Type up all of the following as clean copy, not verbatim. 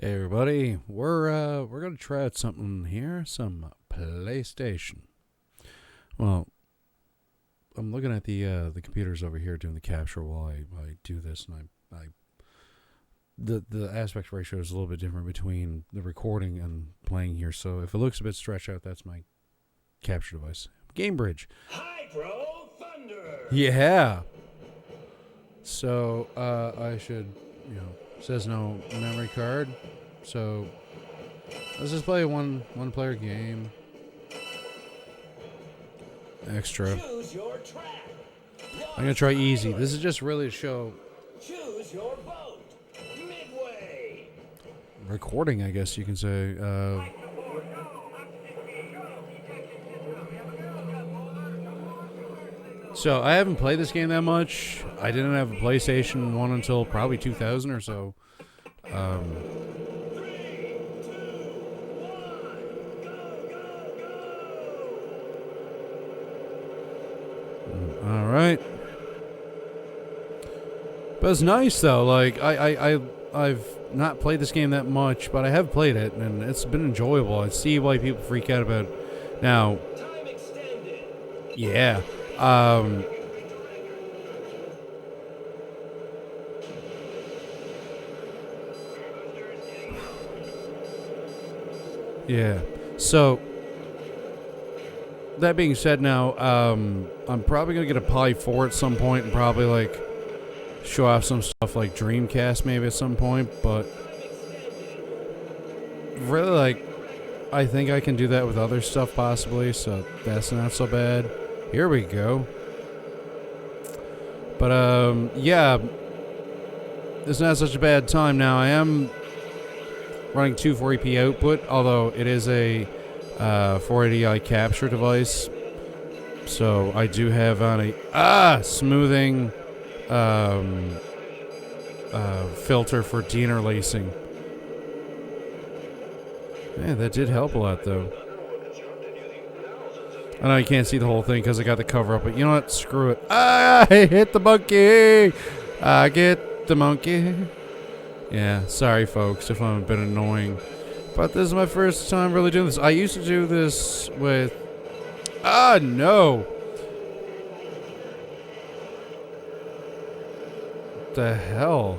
Hey everybody, we're gonna try out something here, some PlayStation. Well, I'm looking at the computers over here doing the capture while I do this, and I the aspect ratio is a little bit different between the recording and playing here. So if it looks a bit stretched out, that's my capture device. Game Bridge. Hydro Thunder. Yeah. So I should, says no memory card. So let's just play one player game. Extra. Choose your track. I'm gonna try easy. This is just really a show Choose your boat. Midway. recording, I guess you can say. So I haven't played this game that much. I didn't have a PlayStation 1 until probably 2000 or so. All right. But it's nice though. Like I've not played this game that much, but I have played it and it's been enjoyable. I see why people freak out about it. Now. Time extended. Yeah. Yeah. So that being said, now I'm probably gonna get a Pi 4 at some point and probably like show off some stuff like Dreamcast maybe at some point. But really, like, I think I can do that with other stuff possibly. So that's not so bad. Here we go. But yeah, it's not such a bad time now. I am running 240p output, although it is a 480i capture device. So I do have on a smoothing filter for deinterlacing. Yeah, that did help a lot though. I know you can't see the whole thing because I got the cover up, but you know what? Screw it. I hit the monkey. I get the monkey. Yeah, sorry folks if I'm a bit annoying. But this is my first time really doing this. I used to do this with... no! What the hell?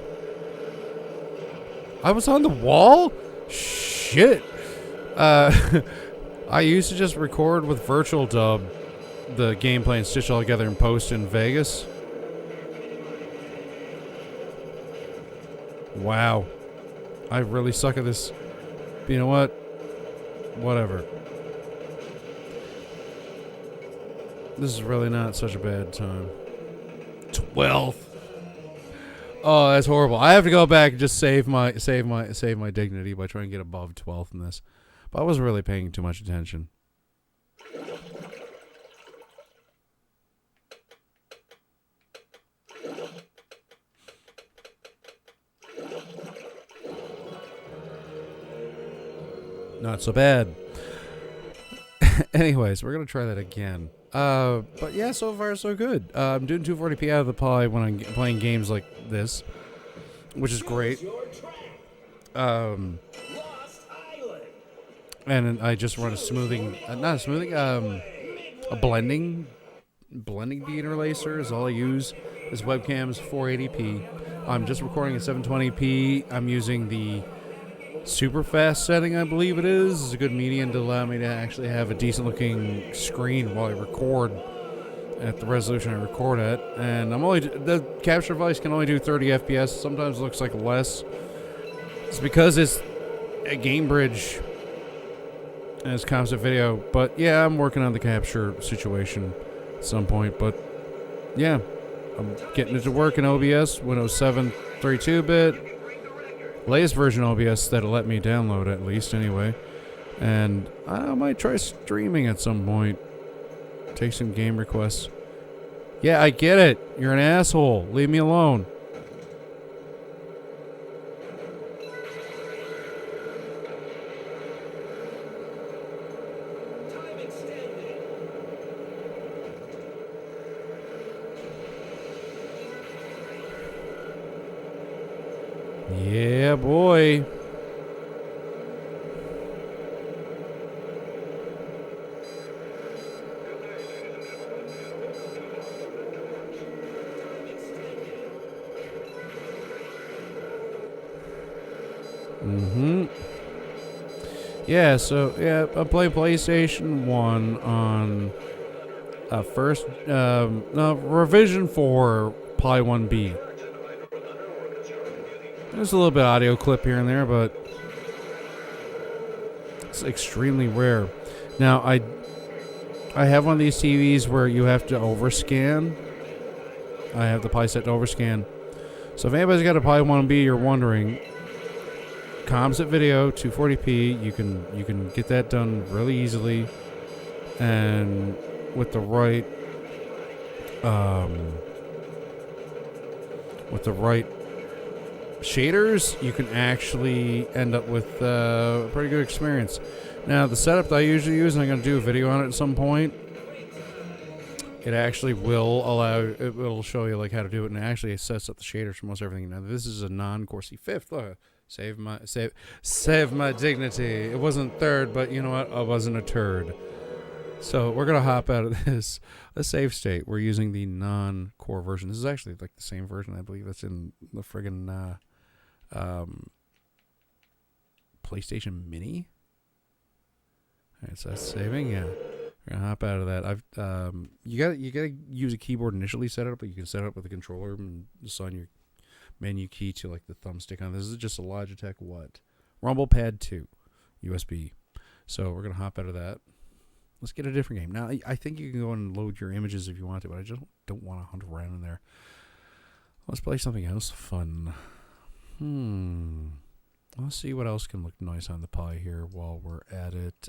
I was on the wall? Shit! I used to just record with Virtual Dub the gameplay and stitch it all together and post in Vegas. Wow. I really suck at this. But you know what? Whatever. This is really not such a bad time. 12th. Oh, that's horrible. I have to go back and just save my dignity by trying to get above 12th in this. But I wasn't really paying too much attention. Not so bad. Anyways, we're going to try that again. But yeah, so far so good. I'm doing 240p out of the Pi when I'm playing games like this, which is great. And I just run a smoothing, not a smoothing, a blending deinterlacer is all I use. This webcam is 480p. I'm just recording at 720p. I'm using the super fast setting, I believe it is. It's a good median to allow me to actually have a decent looking screen while I record at the resolution I record at. And the capture device can only do 30 FPS. Sometimes it looks like less. It's because it's a Game Bridge and it's concept video. But yeah, I'm working on the capture situation at some point. But yeah, I'm getting it to work in OBS, Windows 7 32-bit. Latest version OBS that'll let me download at least anyway. And I might try streaming at some point. Take some game requests. Yeah, I get it. You're an asshole. Leave me alone. Yeah, boy. Mm-hmm. Yeah, so, yeah, I play PlayStation 1 on first, no, revision for Pi1B. There's a little bit of audio clip here and there, but it's extremely rare. Now, I have one of these TVs where you have to overscan. I have the Pi set to overscan. So if anybody's got a Pi1B, you're wondering, composite video, 240p, you can get that done really easily, and with the right shaders, you can actually end up with a pretty good experience. Now, the setup that I usually use, and I'm going to do a video on it at some point, it actually will it'll show you like how to do it, and it actually sets up the shaders for most everything. Now, this is a non-Corsi fifth. Look, save my dignity. It wasn't third, but you know what? I wasn't a turd. So we're gonna hop out of this. The save state. We're using the non-core version. This is actually like the same version, I believe, that's in the friggin' PlayStation Mini. All right, so that's saving. Yeah, we're gonna hop out of that. You gotta use a keyboard initially set it up, but you can set it up with a controller and assign your menu key to like the thumbstick on. This is just a Logitech Rumble Pad 2 USB. So we're gonna hop out of that. Let's get a different game. Now, I think you can go and load your images if you want to, but I just don't want to hunt around in there. Let's play something else fun. Let's see what else can look nice on the Pi here while we're at it.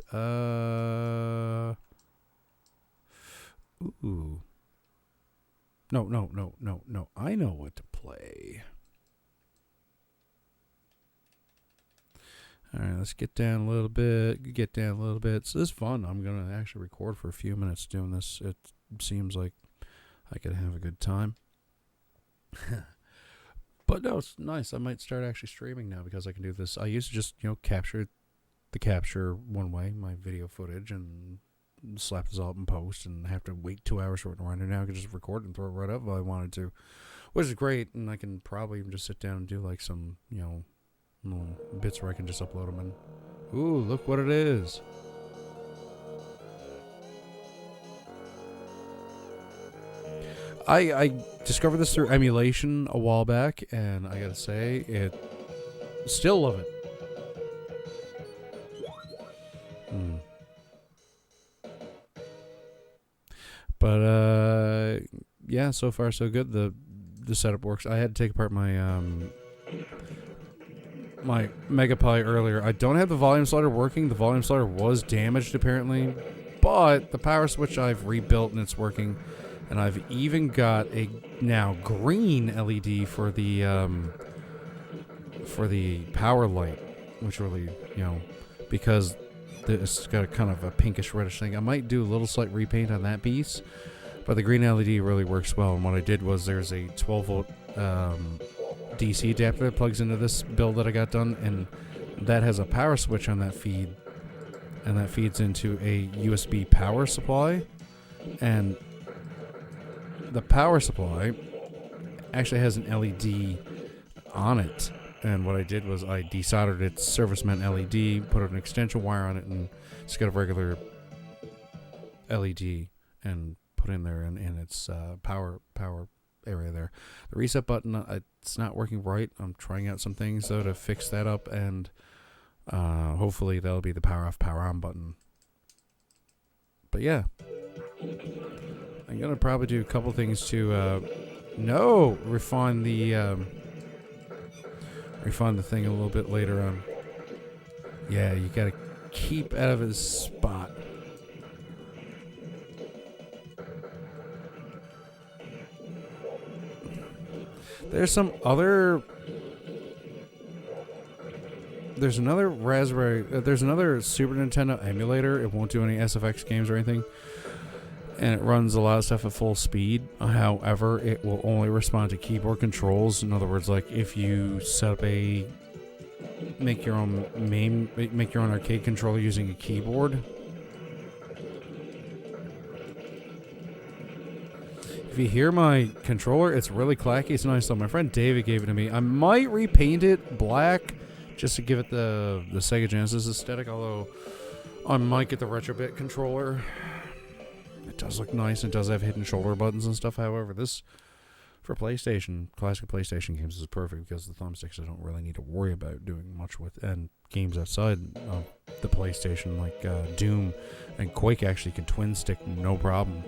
Ooh. No. I know what to play. All right, let's get down a little bit. So this is fun. I'm going to actually record for a few minutes doing this. It seems like I could have a good time. But no, it's nice. I might start actually streaming now because I can do this. I used to just, capture one way, my video footage, and slap this all up in post and have to wait 2 hours for it to render. Now I can just record and throw it right up if I wanted to, which is great. And I can probably even just sit down and do like some, little bits where I can just upload them. And ooh, look what it is. I discovered this through emulation a while back, and I gotta say, still love it. But yeah, so far so good. The setup works. I had to take apart my my Mega Pi earlier. I don't have the volume slider working. The volume slider was damaged apparently, but the power switch I've rebuilt and it's working. And I've even got a now green LED for the power light, which really, because it's got a kind of a pinkish reddish thing. I might do a little slight repaint on that piece, but the green LED really works well. And what I did was there's a 12 volt DC adapter that plugs into this build that I got done, and that has a power switch on that feed, and that feeds into a USB power supply, and the power supply actually has an LED on it. And what I did was I desoldered its serviceman LED, put an extension wire on it, and just got a regular LED and put in there in its power area there. The reset button, it's not working right. I'm trying out some things though to fix that up, and hopefully that'll be the power off, power on button. But yeah, I'm gonna probably do a couple things to refine the thing a little bit later on. Yeah, you gotta keep out of his spot. There's another Super Nintendo emulator. It won't do any SFX games or anything, and it runs a lot of stuff at full speed. However, it will only respond to keyboard controls. In other words, like if you set up make your own arcade controller using a keyboard. If you hear my controller, it's really clacky. It's nice though. My friend David gave it to me. I might repaint it black just to give it the Sega Genesis aesthetic. Although I might get the Retrobit controller. It does look nice. It does have hidden shoulder buttons and stuff. However, this for PlayStation, classic PlayStation games is perfect because the thumbsticks I don't really need to worry about doing much with, and games outside of the PlayStation like Doom and Quake actually can twin stick no problem.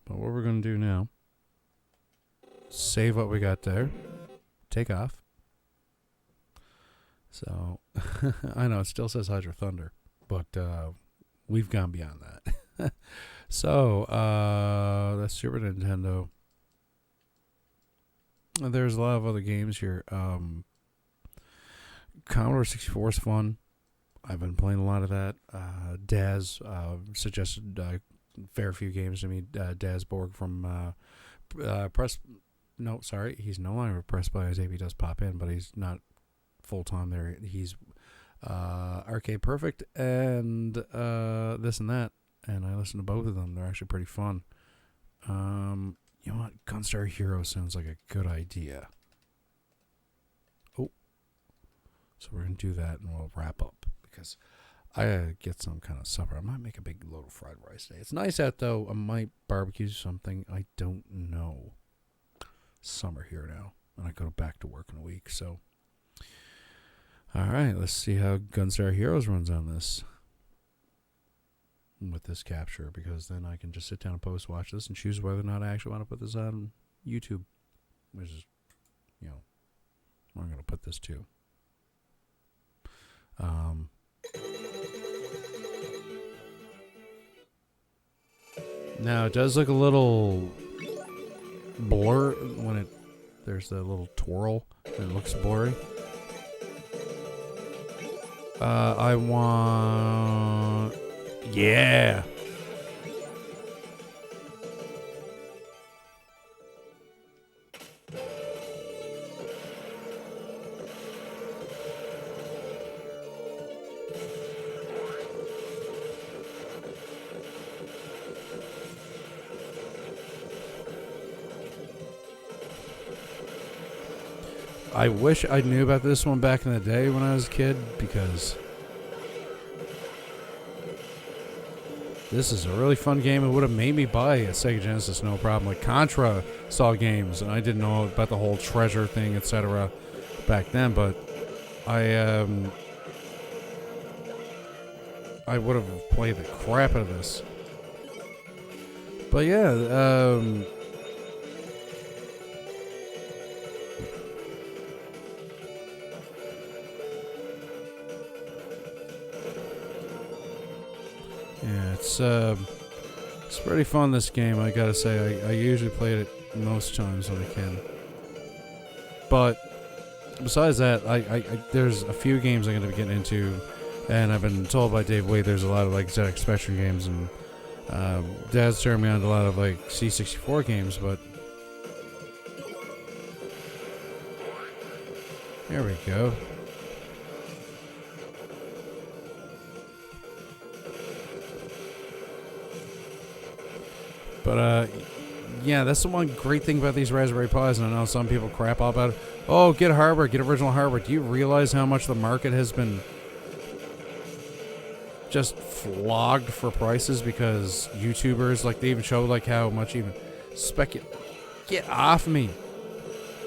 But what we're going to do now, save what we got there, take off. So, I know it still says Hydro Thunder, but we've gone beyond that. So, that's Super Nintendo. There's a lot of other games here. Commodore 64 is fun. I've been playing a lot of that. Daz suggested fair few games to me. Daz Borg from Press. No, sorry, he's no longer Press Play. He does pop in, but he's not full time there. He's Arcade Perfect and this and that. And I listen to both of them. They're actually pretty fun. You know what? Gunstar Hero sounds like a good idea. Oh. So we're going to do that and we'll wrap up because I gotta get some kind of supper. I might make a big load of fried rice today. It's nice out though. I might barbecue something. I don't know. Summer here now. And I go back to work in a week. So, alright. Let's see how Gunstar Heroes runs on this. With this capture, because then I can just sit down and post watch this and choose whether or not I actually want to put this on YouTube, which is, you know, where I'm going to put this to. Now it does look a little blur when there's that little twirl and it looks blurry. I want. Yeah. I wish I knew about this one back in the day when I was a kid, because this is a really fun game. It would have made me buy a Sega Genesis, no problem. Like Contra saw games, and I didn't know about the whole treasure thing, etc. back then. But I would have played the crap out of this. But yeah, it's pretty fun, this game, I gotta say. I usually play it most times when I can. But besides that, I there's a few games I'm gonna be getting into, and I've been told by Dave Wade there's a lot of like ZX Spectrum games, and Dad's turned me on to a lot of like C64 games, but there we go. But, yeah, that's the one great thing about these Raspberry Pis, and I know some people crap all about it. Oh, get hardware, get original hardware. Do you realize how much the market has been just flogged for prices because YouTubers, like, they even show, like, how much even get off me.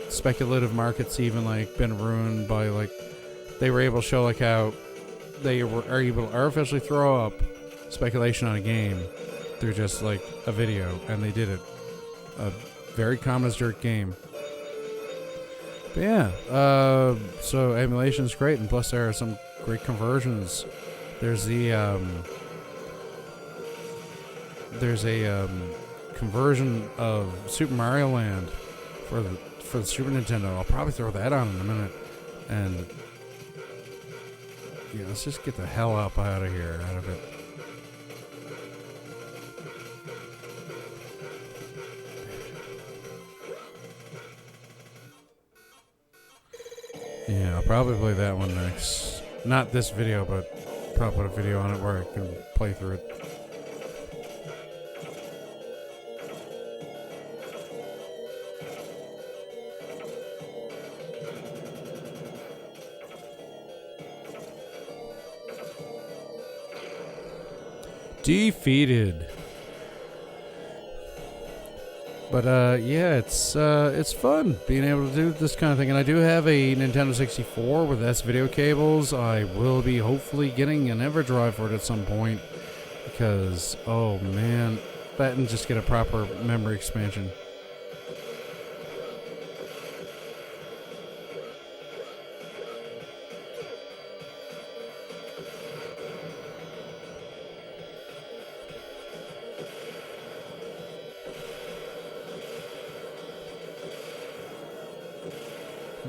Speculative markets even, like, been ruined by, like, they were able to show, like, how they are able to artificially throw up speculation on a game through just like a video, and they did it. A very common as dirt game. But yeah, so emulation is great, and plus there are some great conversions. There's the conversion of Super Mario Land for the Super Nintendo. I'll probably throw that on in a minute, and yeah, let's just get the hell out of here, out of it. Yeah, I'll probably play that one next. Not this video, but probably put a video on it where I can play through it. defeated. But yeah, it's fun being able to do this kind of thing. And I do have a Nintendo 64 with S video cables. I will be hopefully getting an EverDrive for it at some point because, oh man, that and just get a proper memory expansion.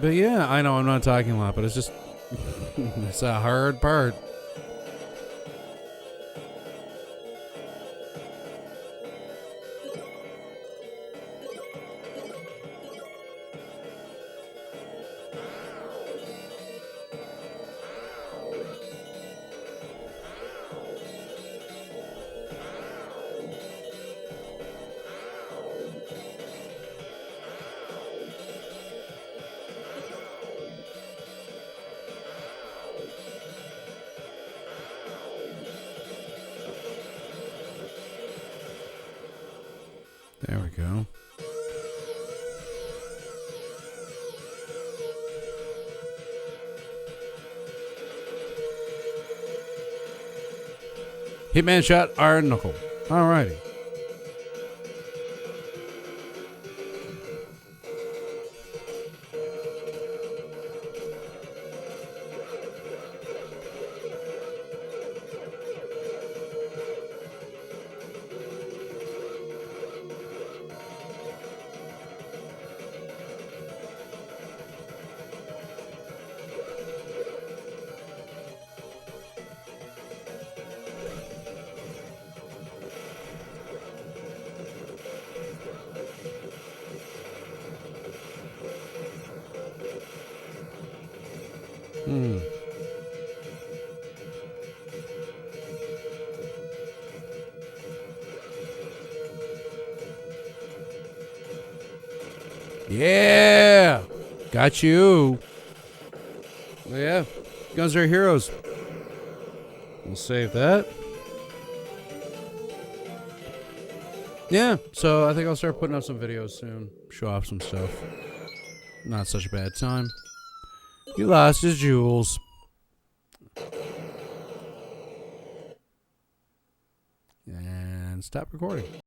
But yeah, I know I'm not talking a lot, but it's just it's a hard part. There we go. Hitman shot Iron Knuckle. Alrighty. Yeah! Got you. Well, yeah. Guns are heroes. We'll save that. Yeah, so I think I'll start putting up some videos soon. Show off some stuff. Not such a bad time. He lost his jewels. And stop recording.